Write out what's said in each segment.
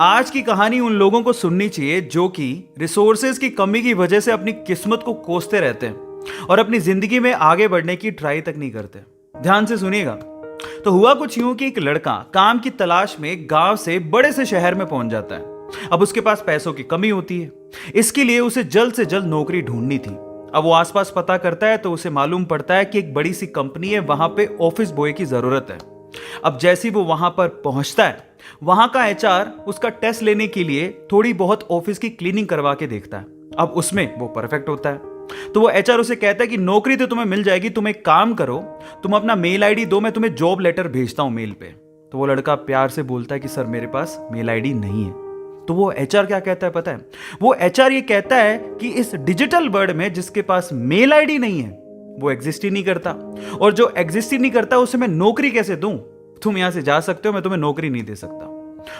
आज की कहानी उन लोगों को सुननी चाहिए जो कि रिसोर्सेज की कमी की वजह से अपनी किस्मत को कोसते रहते हैं और अपनी जिंदगी में आगे बढ़ने की ट्राई तक नहीं करते। ध्यान से सुनिएगा। तो हुआ कुछ यूं कि एक लड़का काम की तलाश में गांव से बड़े से शहर में पहुंच जाता है। अब उसके पास पैसों की कमी होती है, इसके लिए उसे जल्द से जल्द नौकरी ढूंढनी थी। अब वो आसपास पता करता है तो उसे मालूम पड़ता है कि एक बड़ी सी कंपनी है, वहां पे ऑफिस बॉय की जरूरत है। अब जैसे ही वो वहां पर पहुंचता है, वहां का एचआर उसका टेस्ट लेने के लिए थोड़ी बहुत ऑफिस की क्लीनिंग करवा के देखता है। अब उसमें वो परफेक्ट होता है तो वो एचआर उसे कहता है कि नौकरी तो तुम्हें मिल जाएगी, तुम एक काम करो, तुम अपना मेल आईडी दो, मैं तुम्हें जॉब लेटर भेजता हूं मेल पे। तो वो लड़का प्यार से बोलता है कि सर मेरे पास मेल आईडी नहीं है। तो वो एचआर क्या कहता है पता है? वो एचआर ये कहता है कि इस डिजिटल वर्ल्ड में जिसके पास मेल आईडी नहीं है वो एग्जिस्ट ही नहीं करता, और जो एग्जिस्ट ही नहीं करता उसे मैं नौकरी कैसे दूं? तुम यहां से जा सकते हो, मैं तुम्हें नौकरी नहीं दे सकता।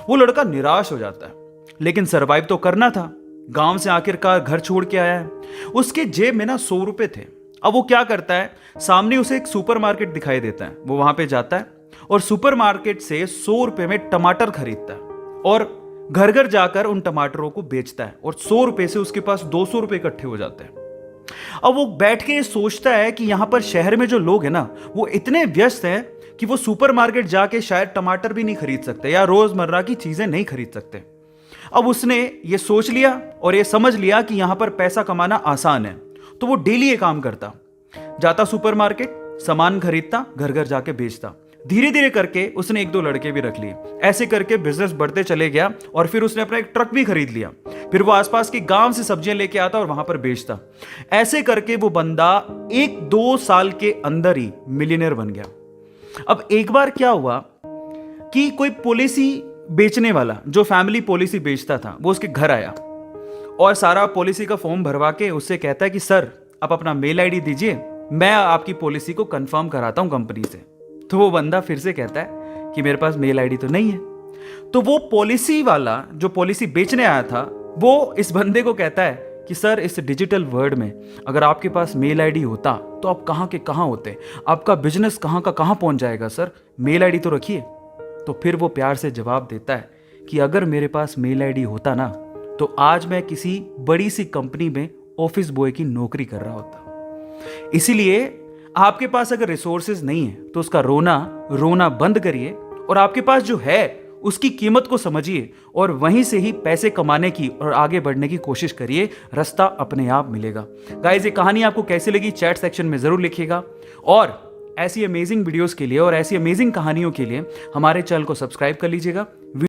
वो लड़का निराश हो जाता है, लेकिन सरवाइव तो करना था। गांव से आखिरकार घर छोड़ के आया है, उसके जेब में ना 100 रुपए थे। अब वो क्या करता है, सामने उसे एक सुपरमार्केट दिखाई देता है, वो वहां पे जाता है और सुपरमार्केट से 100 रुपए में टमाटर खरीदता है और घर घर जाकर उन टमाटरों को बेचता है, और 100 रुपए से उसके पास 200 रुपए इकट्ठे हो जाते हैं। अब वो बैठ के सोचता है कि यहां पर शहर में जो लोग हैं ना, वो इतने व्यस्त हैं कि वो सुपरमार्केट जाके शायद टमाटर भी नहीं खरीद सकते या रोजमर्रा की चीजें नहीं खरीद सकते। अब उसने ये सोच लिया और ये समझ लिया कि यहां पर पैसा कमाना आसान है, तो वो डेली ये काम करता, जाता सुपरमार्केट, सामान खरीदता, घर घर जाके बेचता। धीरे धीरे करके उसने एक दो लड़के भी रख लिए। ऐसे करके बिजनेस बढ़ते चले गया और फिर उसने अपना एक ट्रक भी खरीद लिया। फिर वो आसपास के गांव से सब्जियां लेके आता और वहां पर बेचता। ऐसे करके वो बंदा 1-2 साल के अंदर ही मिलियनर बन गया। अब एक बार क्या हुआ कि कोई पॉलिसी बेचने वाला जो फैमिली पॉलिसी बेचता था वो उसके घर आया और सारा पॉलिसी का फॉर्म भरवा के उससे कहता है कि सर आप अपना मेल आईडी दीजिए, मैं आपकी पॉलिसी को कंफर्म कराता हूं कंपनी से। तो वो बंदा फिर से कहता है कि मेरे पास मेल आईडी तो नहीं है। तो वो पॉलिसी वाला जो पॉलिसी बेचने आया था वो इस बंदे को कहता है कि सर इस डिजिटल वर्ल्ड में अगर आपके पास मेल आईडी होता तो आप कहाँ के कहाँ होते, आपका बिजनेस कहाँ का कहाँ पहुंच जाएगा, सर मेल आईडी तो रखिए। तो फिर वो प्यार से जवाब देता है कि अगर मेरे पास मेल आईडी होता ना तो आज मैं किसी बड़ी सी कंपनी में ऑफिस बॉय की नौकरी कर रहा होता। इसीलिए आपके पास अगर रिसोर्सेज नहीं है तो उसका रोना बंद करिए और आपके पास जो है उसकी कीमत को समझिए और वहीं से ही पैसे कमाने की और आगे बढ़ने की कोशिश करिए, रास्ता अपने आप मिलेगा। गाइस ये कहानी आपको कैसी लगी चैट सेक्शन में जरूर लिखिएगा, और ऐसी अमेजिंग वीडियोस के लिए और ऐसी अमेजिंग कहानियों के लिए हमारे चैनल को सब्सक्राइब कर लीजिएगा।